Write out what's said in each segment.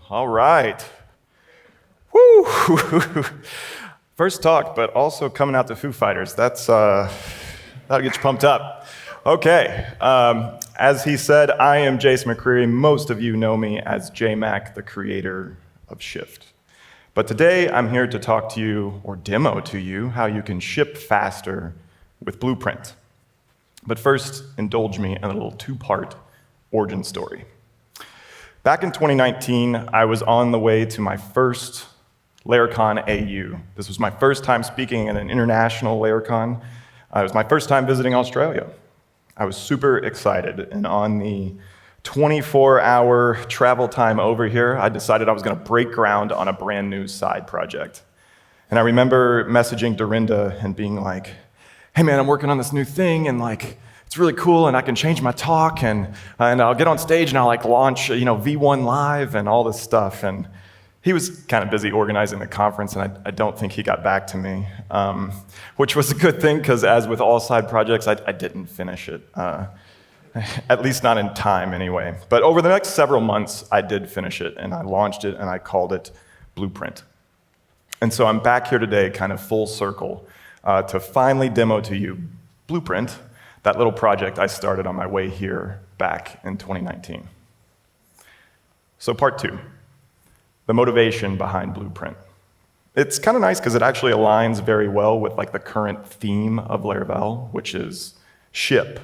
All right. Woo! First talk, but also coming out to Foo Fighters. That'll get you pumped up. Okay. As he said, I am Jason McCreary. Most of you know me as JMac, the creator of Shift. But today I'm here to talk to you, or demo to you, how you can ship faster with Blueprint. But first, indulge me in a little two-part origin story. Back in 2019, I was on the way to my first Laracon AU. This was my first time speaking at an international Laracon. It was my first time visiting Australia. I was super excited, and on the 24-hour travel time over here, I decided I was going to break ground on a brand new side project. And I remember messaging Dorinda and being like, hey man, I'm working on this new thing, and it's really cool, and I can change my talk, and I'll get on stage and I'll launch V1 Live and all this stuff. And he was kind of busy organizing the conference, and I don't think he got back to me, which was a good thing, because as with all side projects, I didn't finish it, at least not in time anyway. But over the next several months, I did finish it, and I launched it, and I called it Blueprint. And so I'm back here today, kind of full circle, to finally demo to you Blueprint, that little project I started on my way here back in 2019. So part two, the motivation behind Blueprint. It's kind of nice because it actually aligns very well with the current theme of Laravel, which is ship.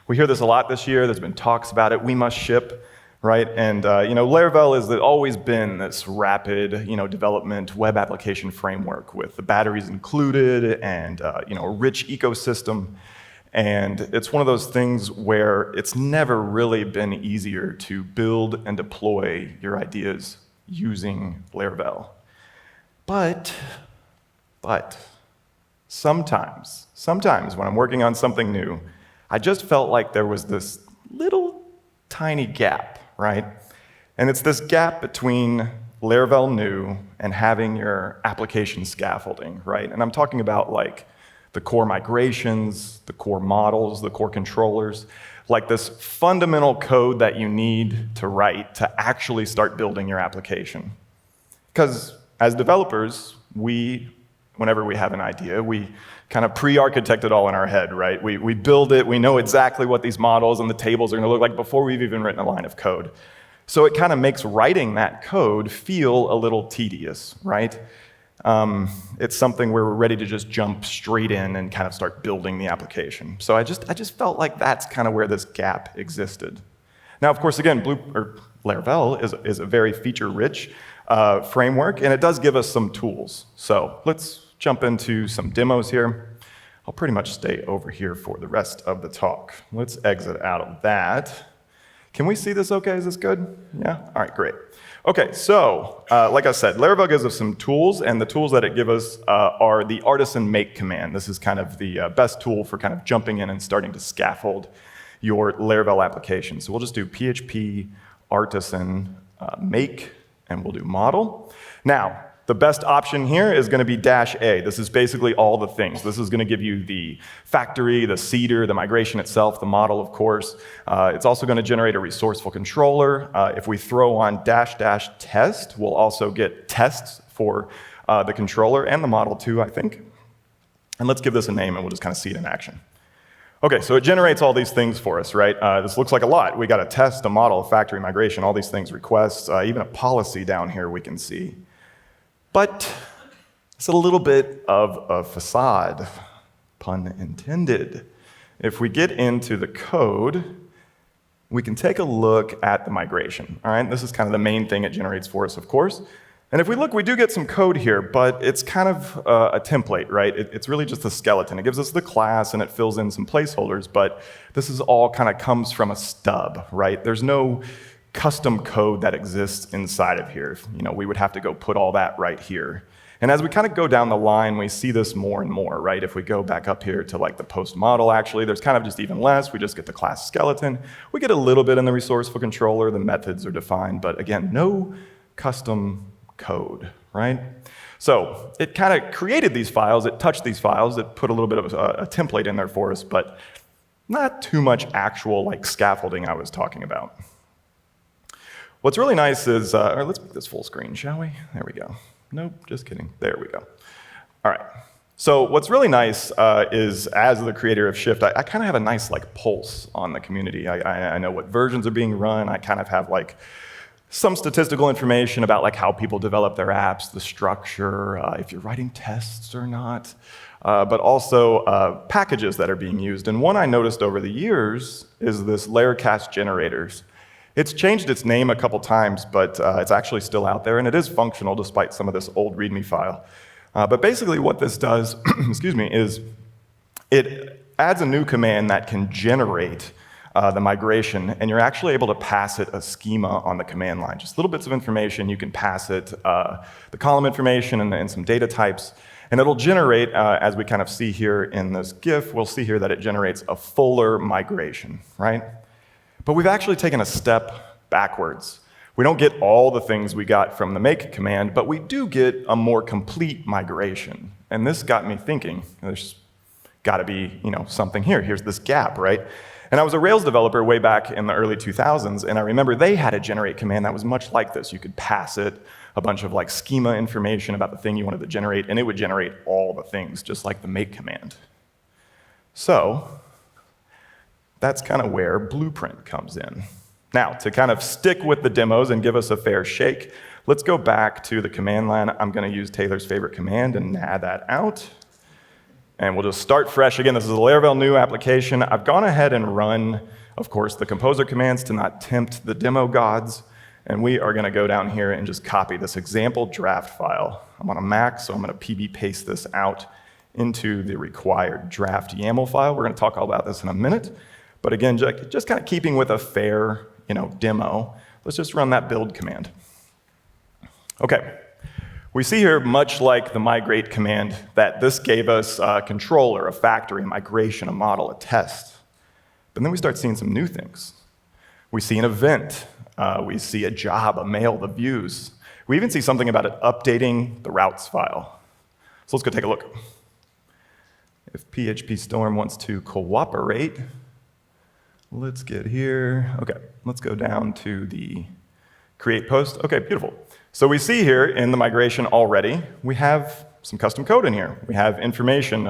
We hear this a lot this year. There's been talks about it. We must ship, right? And Laravel has always been this rapid, development web application framework with the batteries included and a rich ecosystem. And it's one of those things where it's never really been easier to build and deploy your ideas using Laravel. But sometimes when I'm working on something new, I just felt like there was this little tiny gap, right? And it's this gap between Laravel new and having your application scaffolding, right? And I'm talking about the core migrations, the core models, the core controllers, this fundamental code that you need to write to actually start building your application. Because as developers, whenever we have an idea, we kind of pre-architect it all in our head, right? We build it, we know exactly what these models and the tables are going to look like before we've even written a line of code. So it kind of makes writing that code feel a little tedious, right? It's something where we're ready to just jump straight in and kind of start building the application. So I just felt like that's kind of where this gap existed. Now, of course, again, Laravel is a very feature-rich framework, and it does give us some tools. So let's jump into some demos here. I'll pretty much stay over here for the rest of the talk. Let's exit out of that. Can we see this okay? Is this good? Yeah? All right, great. Okay, so like I said, Laravel gives us some tools, and the tools that it gives us are the artisan make command. This is kind of the best tool for kind of jumping in and starting to scaffold your Laravel application. So we'll just do PHP artisan make, and we'll do model. Now, the best option here is going to be -A. This is basically all the things. This is going to give you the factory, the seeder, the migration itself, the model, of course. It's also going to generate a resourceful controller. If we throw on --test, we'll also get tests for the controller and the model too, I think. And let's give this a name, and we'll just kind of see it in action. Okay, so it generates all these things for us, right? This looks like a lot. We got a test, a model, a factory, migration, all these things, requests, even a policy down here we can see. But it's a little bit of a facade, pun intended. If we get into the code, we can take a look at the migration, all right? This is kind of the main thing it generates for us, of course. And if we look, we do get some code here, but it's kind of a template, right? It's really just a skeleton. It gives us the class, and it fills in some placeholders, but this is all kind of comes from a stub, right? There's no custom code that exists inside of here. We would have to go put all that right here. And as we kind of go down the line, we see this more and more, right? If we go back up here to the post model, actually, there's kind of just even less. We just get the class skeleton. We get a little bit in the resourceful controller. The methods are defined, but again, no custom code, right? So it kind of created these files. It touched these files. It put a little bit of a template in there for us, but not too much actual scaffolding I was talking about. What's really nice is, or let's make this full screen, shall we? There we go. Nope, just kidding. There we go. All right. So what's really nice is, as the creator of Shift, I kind of have a nice pulse on the community. I know what versions are being run. I kind of have some statistical information about how people develop their apps, the structure, if you're writing tests or not, but also packages that are being used. And one I noticed over the years is this Laracast Generators. It's changed its name a couple times, but it's actually still out there, and it is functional despite some of this old README file. But basically what this does, excuse me, is it adds a new command that can generate the migration, and you're actually able to pass it a schema on the command line. Just little bits of information, you can pass it the column information and some data types, and it'll generate, as we kind of see here in this GIF, we'll see here that it generates a fuller migration, right? But we've actually taken a step backwards. We don't get all the things we got from the make command, but we do get a more complete migration. And this got me thinking, there's got to be something here. Here's this gap, right? And I was a Rails developer way back in the early 2000s, and I remember they had a generate command that was much like this. You could pass it a bunch of schema information about the thing you wanted to generate, and it would generate all the things, just like the make command. So that's kind of where Blueprint comes in. Now, to kind of stick with the demos and give us a fair shake, let's go back to the command line. I'm going to use Taylor's favorite command and add that out. And we'll just start fresh again. This is a Laravel new application. I've gone ahead and run, of course, the composer commands to not tempt the demo gods. And we are going to go down here and just copy this example draft file. I'm on a Mac, so I'm going to PB paste this out into the required draft YAML file. We're going to talk all about this in a minute. But again, just kind of keeping with a fair demo, let's just run that build command. Okay, we see here, much like the migrate command, that this gave us a controller, a factory, a migration, a model, a test. But then we start seeing some new things. We see an event, we see a job, a mail, the views. We even see something about it updating the routes file. So let's go take a look. If PHP Storm wants to cooperate, let's get here. Okay, let's go down to the create post. Okay, beautiful. So we see here in the migration already, we have some custom code in here. We have information,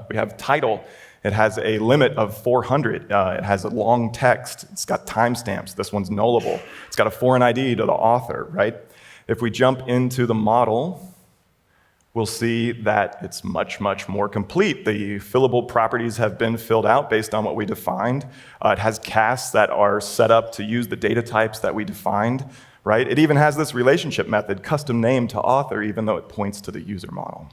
we have title. It has a limit of 400. It has a long text. It's got timestamps. This one's nullable. It's got a foreign ID to the author, right? If we jump into the model, we'll see that it's much, much more complete. The fillable properties have been filled out based on what we defined. It has casts that are set up to use the data types that we defined, right? It even has this relationship method, custom name to author, even though it points to the user model.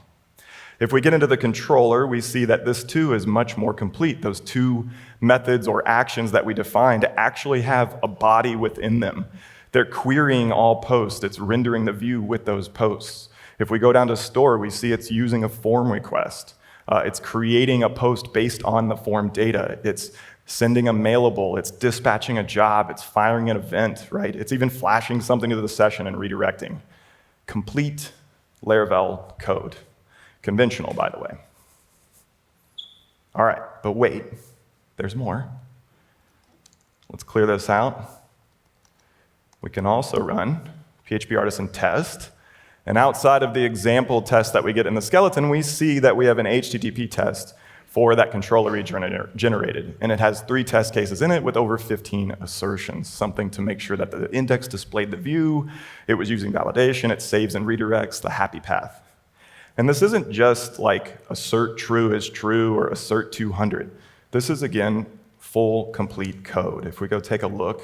If we get into the controller, we see that this too is much more complete. Those two methods or actions that we defined actually have a body within them. They're querying all posts. It's rendering the view with those posts. If we go down to store, we see it's using a form request. It's creating a post based on the form data. It's sending a mailable. It's dispatching a job. It's firing an event, right? It's even flashing something to the session and redirecting. Complete Laravel code. Conventional, by the way. All right, but wait, there's more. Let's clear this out. We can also run PHP Artisan test. And outside of the example test that we get in the skeleton, we see that we have an HTTP test for that controller we generated. And it has 3 test cases in it with over 15 assertions, something to make sure that the index displayed the view, it was using validation, it saves and redirects the happy path. And this isn't just like assert true is true or assert 200. This is, again, full, complete code. If we go take a look,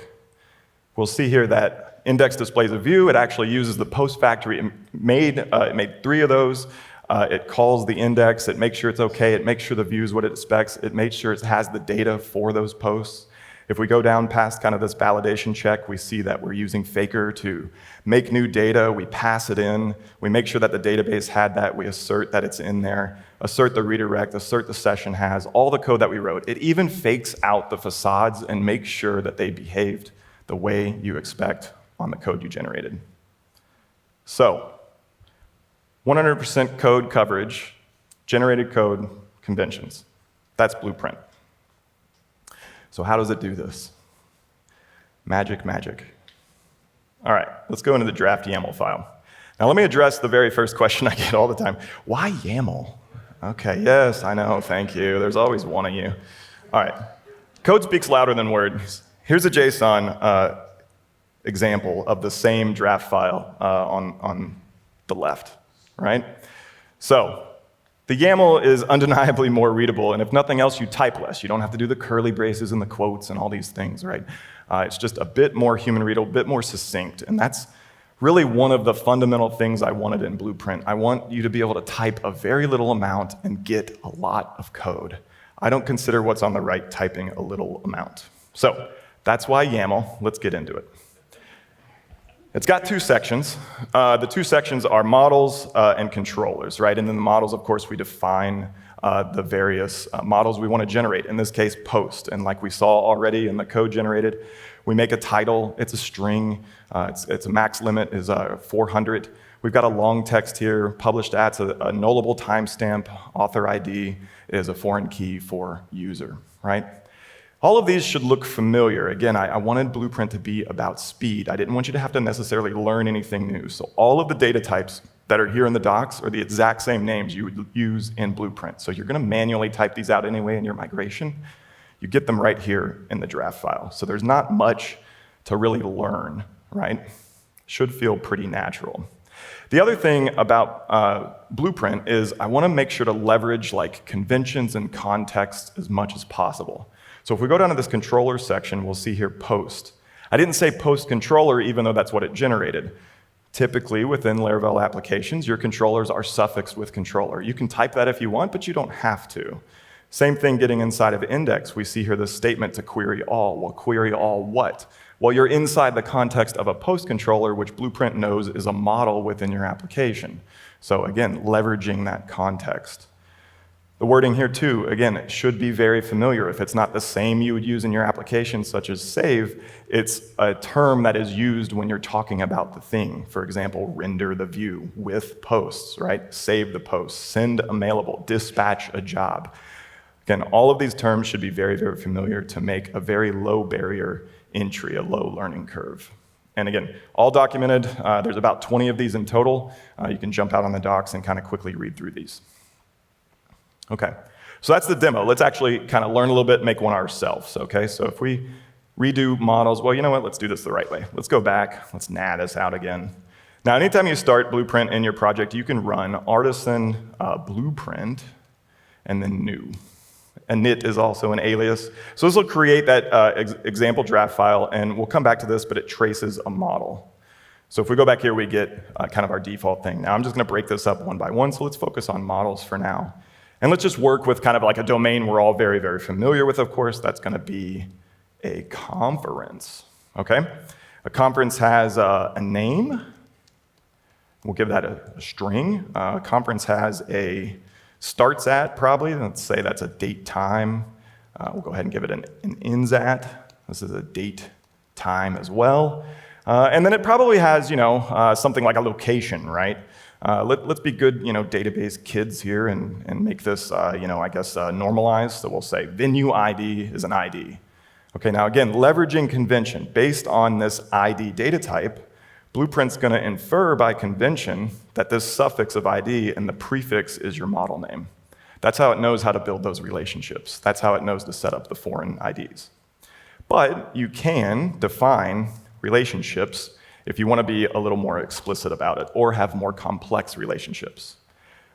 we'll see here that index displays a view. It actually uses the post factory. It made 3 of those. It calls the index. It makes sure it's OK. It makes sure the view is what it expects. It makes sure it has the data for those posts. If we go down past kind of this validation check, we see that we're using Faker to make new data. We pass it in. We make sure that the database had that. We assert that it's in there, assert the redirect, assert the session has, all the code that we wrote. It even fakes out the facades and makes sure that they behaved the way you expect on the code you generated. So 100% code coverage, generated code, conventions. That's Blueprint. So how does it do this? Magic, magic. All right, let's go into the draft YAML file. Now let me address the very first question I get all the time. Why YAML? Okay, yes, I know, thank you. There's always one of you. All right, code speaks louder than words. Here's a JSON example of the same draft file on the left, right? So the YAML is undeniably more readable, and if nothing else, you type less. You don't have to do the curly braces and the quotes and all these things, right? It's just a bit more human readable, a bit more succinct, and that's really one of the fundamental things I wanted in Blueprint. I want you to be able to type a very little amount and get a lot of code. I don't consider what's on the right typing a little amount. So that's why YAML. Let's get into it. It's got two sections. The two sections are models and controllers, right? And then the models, of course, we define the various models we want to generate. In this case, post. And like we saw already in the code generated, we make a title. It's a string. Its max limit is 400. We've got a long text here. Published at's a nullable timestamp. Author ID is a foreign key for user, right? All of these should look familiar. Again, I wanted Blueprint to be about speed. I didn't want you to have to necessarily learn anything new. So all of the data types that are here in the docs are the exact same names you would use in Blueprint. So you're going to manually type these out anyway in your migration. You get them right here in the draft file. So there's not much to really learn, right? Should feel pretty natural. The other thing about Blueprint is I want to make sure to leverage like conventions and context as much as possible. So if we go down to this controller section, we'll see here post. I didn't say post controller even though that's what it generated. Typically within Laravel applications, your controllers are suffixed with controller. You can type that if you want, but you don't have to. Same thing getting inside of index. We see here this statement to query all. Well, query all what? Well, you're inside the context of a post controller, which Blueprint knows is a model within your application. So again, leveraging that context. The wording here too, again, it should be very familiar. If it's not the same you would use in your application, such as save, it's a term that is used when you're talking about the thing. For example, render the view with posts, right? Save the post, send a mailable, dispatch a job. Again, all of these terms should be very, very familiar to make a very low barrier entry, a low learning curve. And again, all documented. There's about 20 of these in total. You can jump out on the docs and kind of quickly read through these. Okay, so that's the demo. Let's actually kind of learn a little bit, make one ourselves, okay? So if we redo models, well, you know what? Let's do this the right way. Let's go back. Let's nah this out again. Now, anytime you start Blueprint in your project, you can run artisan blueprint and then new. Init is also an alias. So this will create that example draft file, and we'll come back to this, but it traces a model. So if we go back here, we get kind of our default thing. Now, I'm just going to break this up one by one, so let's focus on models for now. And let's just work with kind of like a domain we're all very, very familiar with, of course. That's going to be a conference, okay? A conference has a name. We'll give that a string. A conference has a starts at, probably. Let's say that's a date time. We'll go ahead and give it an ends at. This is a date time as well. And then it probably has, something like a location, right? Let's be good, database kids here and make this, normalized. So we'll say venue ID is an ID. Okay, now again, leveraging convention. Based on this ID data type, Blueprint's going to infer by convention that this suffix of ID and the prefix is your model name. That's how it knows how to build those relationships. That's how it knows to set up the foreign IDs. But you can define relationships if you want to be a little more explicit about it or have more complex relationships.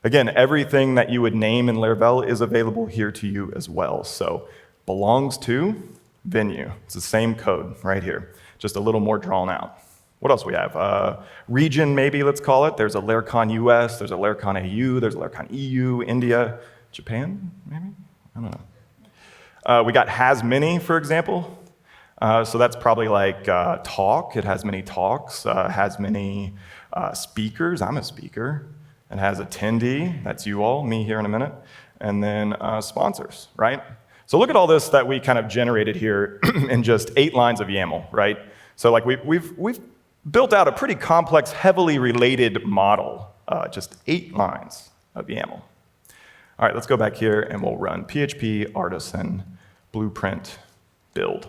Again, everything that you would name in Laravel is available here to you as well. So belongs to venue. It's the same code right here, just a little more drawn out. What else we have? Region, maybe, let's call it. There's a Laracon US, there's a Laracon AU, there's a Laracon EU, India, Japan, maybe? I don't know. We got has many, for example. So that's probably like talk. It has many talks, has many speakers. I'm a speaker. It has attendee. That's you all, me here in a minute. And then sponsors, right? So look at all this that we kind of generated here in just 8 lines of YAML, right? So like we've built out a pretty complex, heavily related model, just 8 lines of YAML. All right, let's go back here and we'll run PHP artisan blueprint build.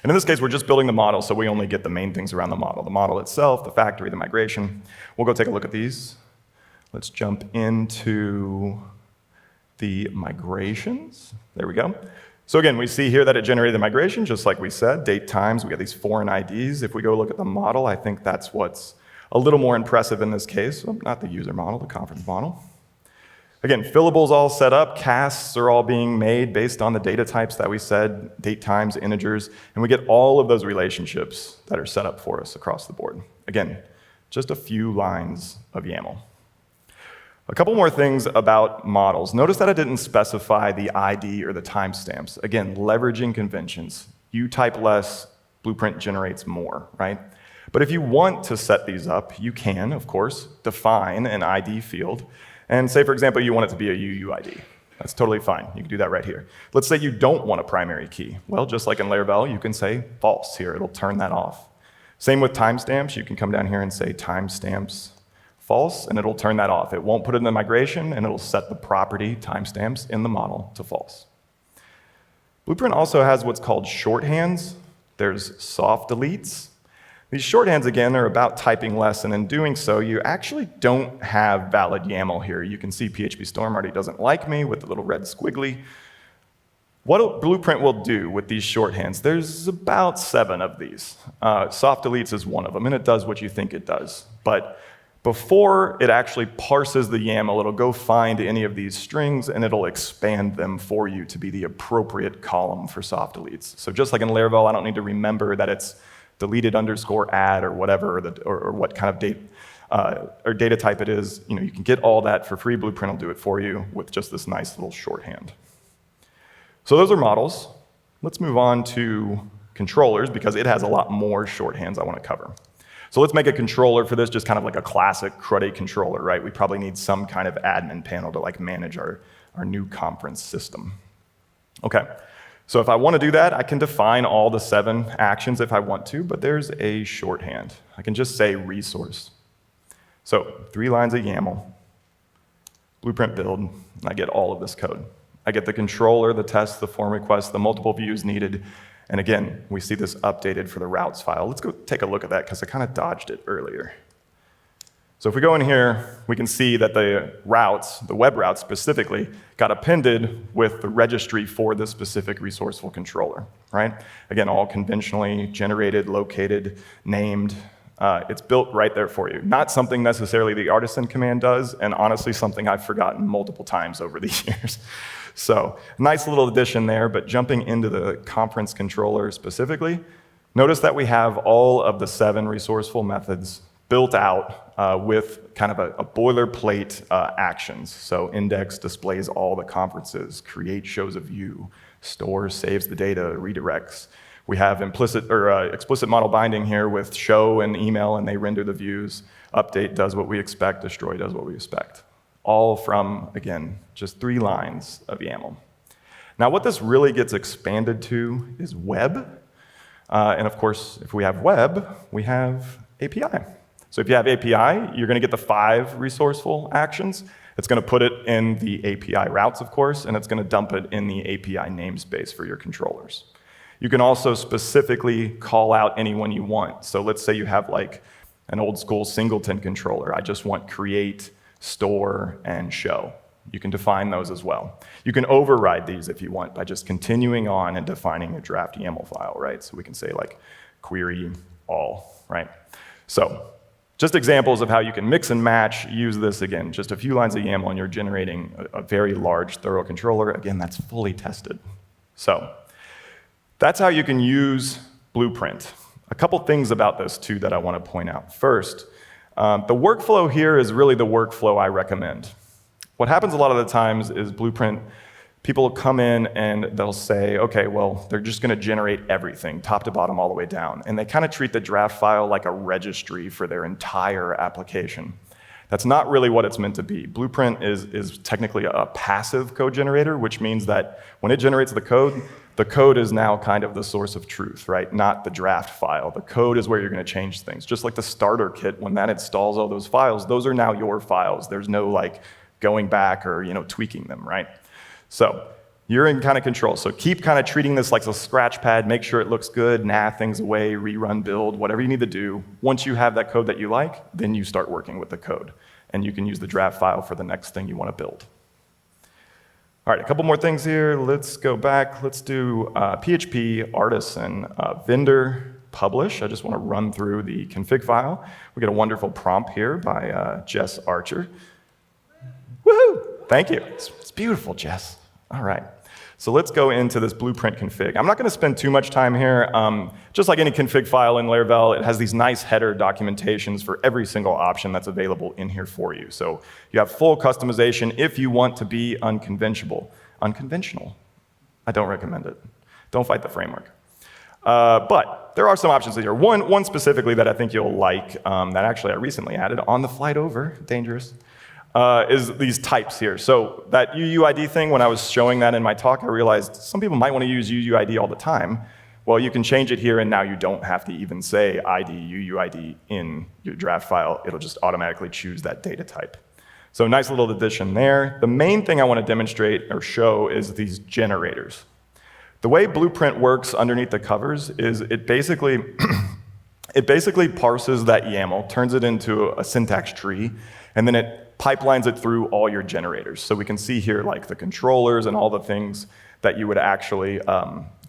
And in this case, we're just building the model, so we only get the main things around the model itself, the factory, the migration. We'll go take a look at these. Let's jump into the migrations. There we go. So again, we see here that it generated the migration, just like we said, date, times. We got these foreign IDs. If we go look at the model, I think that's what's a little more impressive in this case. Well, not the user model, the conference model. Again, fillables all set up, casts are all being made based on the data types that we said, date, times, integers, and we get all of those relationships that are set up for us across the board. Again, just a few lines of YAML. A couple more things about models. Notice that I didn't specify the ID or the timestamps. Again, leveraging conventions. You type less, Blueprint generates more, right? But if you want to set these up, you can, of course, define an ID field. And say, for example, you want it to be a UUID. That's totally fine. You can do that right here. Let's say you don't want a primary key. Well, just like in Laravel, you can say false here. It'll turn that off. Same with timestamps. You can come down here and say timestamps false, and it'll turn that off. It won't put it in the migration, and it'll set the property timestamps in the model to false. Blueprint also has what's called shorthands. There's soft deletes. These shorthands, again, are about typing less, and in doing so, you actually don't have valid YAML here. You can see PHP Storm already doesn't like me with the little red squiggly. What Blueprint will do with these shorthands, there's about 7 of these. Soft deletes is one of them, and it does what you think it does. But before it actually parses the YAML, it'll go find any of these strings, and it'll expand them for you to be the appropriate column for soft deletes. So just like in Laravel, I don't need to remember that it's deleted underscore add or whatever, or what kind of date or data type it is. You can get all that for free. Blueprint will do it for you with just this nice little shorthand. So those are models. Let's move on to controllers, because it has a lot more shorthands I want to cover. So let's make a controller for this, just kind of like a classic CRUD controller, right? We probably need some kind of admin panel to manage our new conference system. Okay. So if I want to do that, I can define all the 7 actions if I want to, but there's a shorthand. I can just say resource. So 3 lines of YAML, Blueprint build, and I get all of this code. I get the controller, the test, the form request, the multiple views needed, and again, we see this updated for the routes file. Let's go take a look at that, because I kind of dodged it earlier. So if we go in here, we can see that the routes, the web routes specifically, got appended with the registry for this specific resourceful controller, right? Again, all conventionally generated, located, named. It's built right there for you. Not something necessarily the artisan command does, and honestly, something I've forgotten multiple times over the years. So nice little addition there, but jumping into the conference controller specifically, notice that we have all of the 7 resourceful methods built out with kind of a boilerplate actions. So index displays all the conferences, create shows a view, store saves the data, redirects. We have implicit or explicit model binding here with show and email, and they render the views. Update does what we expect, destroy does what we expect. All from, again, just 3 lines of YAML. Now what this really gets expanded to is web. And of course, if we have web, we have API. So if you have API, you're going to get the 5 resourceful actions. It's going to put it in the API routes, of course, and it's going to dump it in the API namespace for your controllers. You can also specifically call out anyone you want. So let's say you have like an old school singleton controller. I just want create, store, and show. You can define those as well. You can override these if you want by just continuing on and defining a draft YAML file, right? So we can say like query all, right? So just examples of how you can mix and match, use this again, just a few lines of YAML and you're generating a very large, thorough controller. Again, that's fully tested. So that's how you can use Blueprint. A couple things about this too that I want to point out. First, the workflow here is really the workflow I recommend. What happens a lot of the times is Blueprint, people come in and they'll say, okay, well, they're just going to generate everything, top to bottom, all the way down. And they kind of treat the draft file like a registry for their entire application. That's not really what it's meant to be. Blueprint is technically a passive code generator, which means that when it generates the code is now kind of the source of truth, right? Not the draft file. The code is where you're going to change things. Just like the starter kit, when that installs all those files, those are now your files. There's no like going back or tweaking them, right? So You're in kind of control. So keep kind of treating this like a scratch pad, make sure it looks good, things away, rerun, build, whatever you need to do. Once you have that code that you like, then you start working with the code. And you can use the draft file for the next thing you want to build. All right, a couple more things here. Let's go back. Let's do PHP artisan vendor publish. I just want to run through the config file. We get a wonderful prompt here by Jess Archer. Woohoo! Thank you. It's beautiful, Jess. All right. So let's go into this blueprint config. I'm not going to spend too much time here. Just like any config file in Laravel, it has these nice header documentations for every single option that's available in here for you. So you have full customization if you want to be unconventional. Unconventional? I don't recommend it. Don't fight the framework. But there are some options here. One specifically that I think you'll like, that actually I recently added on the flight over, dangerous, is these types here. So that UUID thing, when I was showing that in my talk, I realized some people might want to use UUID all the time. Well, you can change it here, and now you don't have to even say ID, UUID in your draft file. It'll just automatically choose that data type. So nice little addition there. The main thing I want to demonstrate or show is these generators. The way Blueprint works underneath the covers is it basically parses that YAML, turns it into a syntax tree, and then it pipelines it through all your generators. So we can see here like the controllers and all the things that you would actually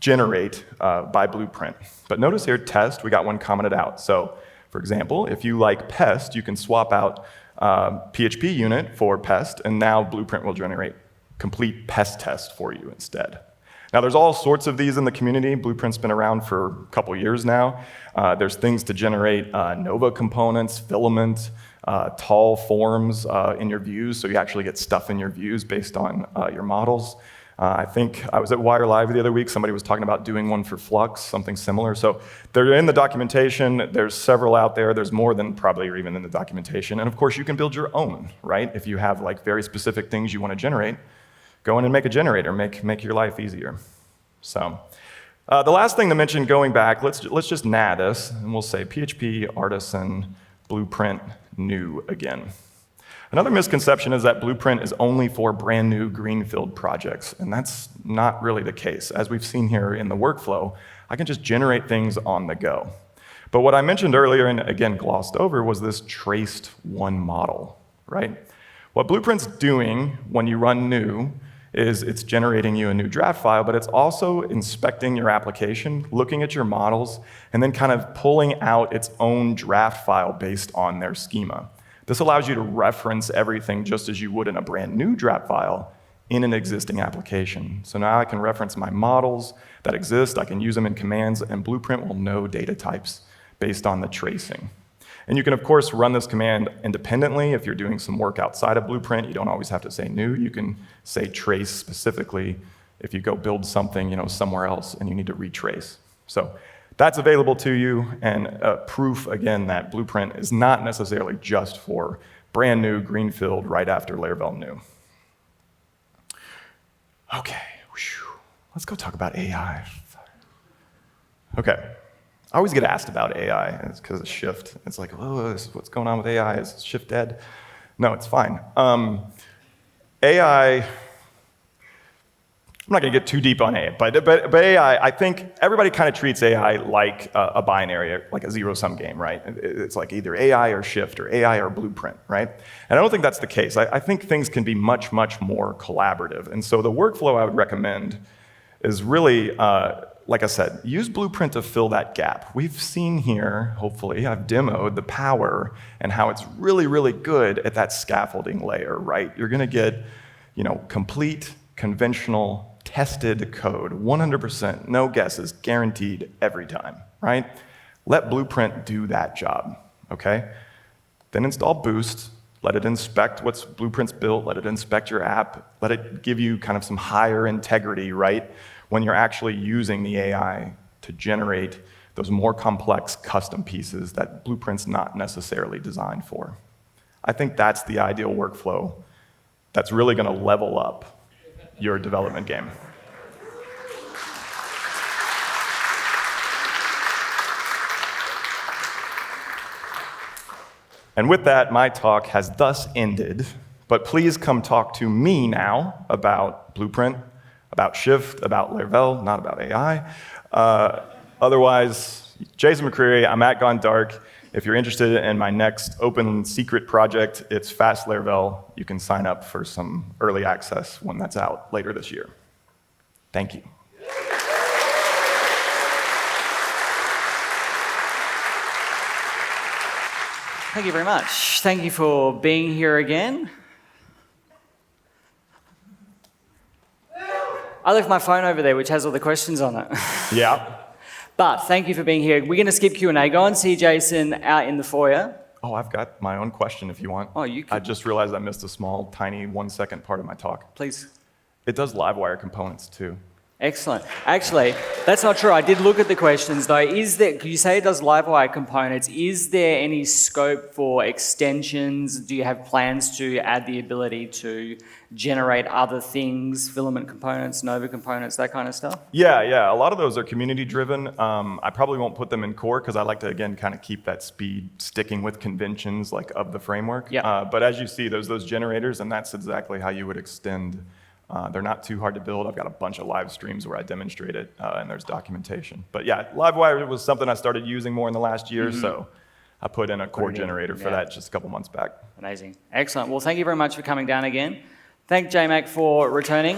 generate by Blueprint. But notice here, test, we got one commented out. So for example, if you like pest, you can swap out PHP unit for pest, and now Blueprint will generate complete pest test for you instead. Now, there's all sorts of these in the community. Blueprint's been around for a couple years now. There's things to generate Nova components, filament, tall forms in your views, so you actually get stuff in your views based on your models. I think I was at Wire Live the other week. Somebody was talking about doing one for Flux, something similar. So they're in the documentation. There's several out there. There's more than probably are even in the documentation. And of course, you can build your own, right? If you have like very specific things you want to generate, go in and make a generator. Make your life easier. So the last thing to mention, going back, let's just nah this, and we'll say PHP artisan blueprint new again. Another misconception is that Blueprint is only for brand new greenfield projects, and that's not really the case. As we've seen here in the workflow, I can just generate things on the go. But what I mentioned earlier, and again glossed over, was this traced one model, right? What Blueprint's doing when you run new is it's generating you a new draft file, but it's also inspecting your application, looking at your models, and then kind of pulling out its own draft file based on their schema. This allows you to reference everything just as you would in a brand new draft file in an existing application. So now I can reference my models that exist, I can use them in commands, and Blueprint will know data types based on the tracing. And you can, of course, run this command independently. If you're doing some work outside of Blueprint, you don't always have to say new. You can say trace specifically if you go build something somewhere else and you need to retrace. So that's available to you, and proof, again, that Blueprint is not necessarily just for brand new greenfield right after Laravel new. Okay, let's go talk about AI. Okay. I always get asked about AI, and it's because of Shift. It's like, oh, what's going on with AI? Is Shift dead? No, it's fine. AI, I'm not going to get too deep on AI, but AI, I think everybody kind of treats AI like a binary, like a zero-sum game, right? It's like either AI or Shift, or AI or Blueprint, right? And I don't think that's the case. I think things can be much, much more collaborative. And so the workflow I would recommend is really, like I said, use Blueprint to fill that gap. We've seen here, hopefully, I've demoed the power and how it's really, really good at that scaffolding layer, right? You're going to get, complete, conventional, tested code, 100%, no guesses, guaranteed every time, right? Let Blueprint do that job, okay? Then install Boost, let it inspect what's Blueprint's built, let it inspect your app, let it give you kind of some higher integrity, right? When you're actually using the AI to generate those more complex custom pieces that Blueprint's not necessarily designed for. I think that's the ideal workflow that's really going to level up your development game. And with that, my talk has thus ended, but please come talk to me now about Blueprint, about Shift, about Laravel, not about AI. Otherwise, Jason McCreary, I'm at Gone Dark. If you're interested in my next open secret project, it's Fast Laravel. You can sign up for some early access when that's out later this year. Thank you. Thank you very much. Thank you for being here again. I left my phone over there, which has all the questions on it. Yeah. But thank you for being here. We're going to skip Q&A. Go and see Jason out in the foyer. Oh, I've got my own question if you want. Oh, you can. I just realized I missed a small, tiny 1-second part of my talk. Please. It does Livewire components too. Excellent. Actually, that's not true. I did look at the questions though. You say it does Livewire components. Is there any scope for extensions? Do you have plans to add the ability to generate other things, filament components, Nova components, that kind of stuff? Yeah. A lot of those are community driven. I probably won't put them in core because I like to, again, kind of keep that speed sticking with conventions like of the framework. Yeah. But as you see, there's those generators, and that's exactly how you would extend. They're not too hard to build. I've got a bunch of live streams where I demonstrate it, and there's documentation. But yeah, Livewire was something I started using more in the last year, so I put in a core generator for that just a couple months back. Amazing. Excellent. Well, thank you very much for coming down again. Thank JMac for returning.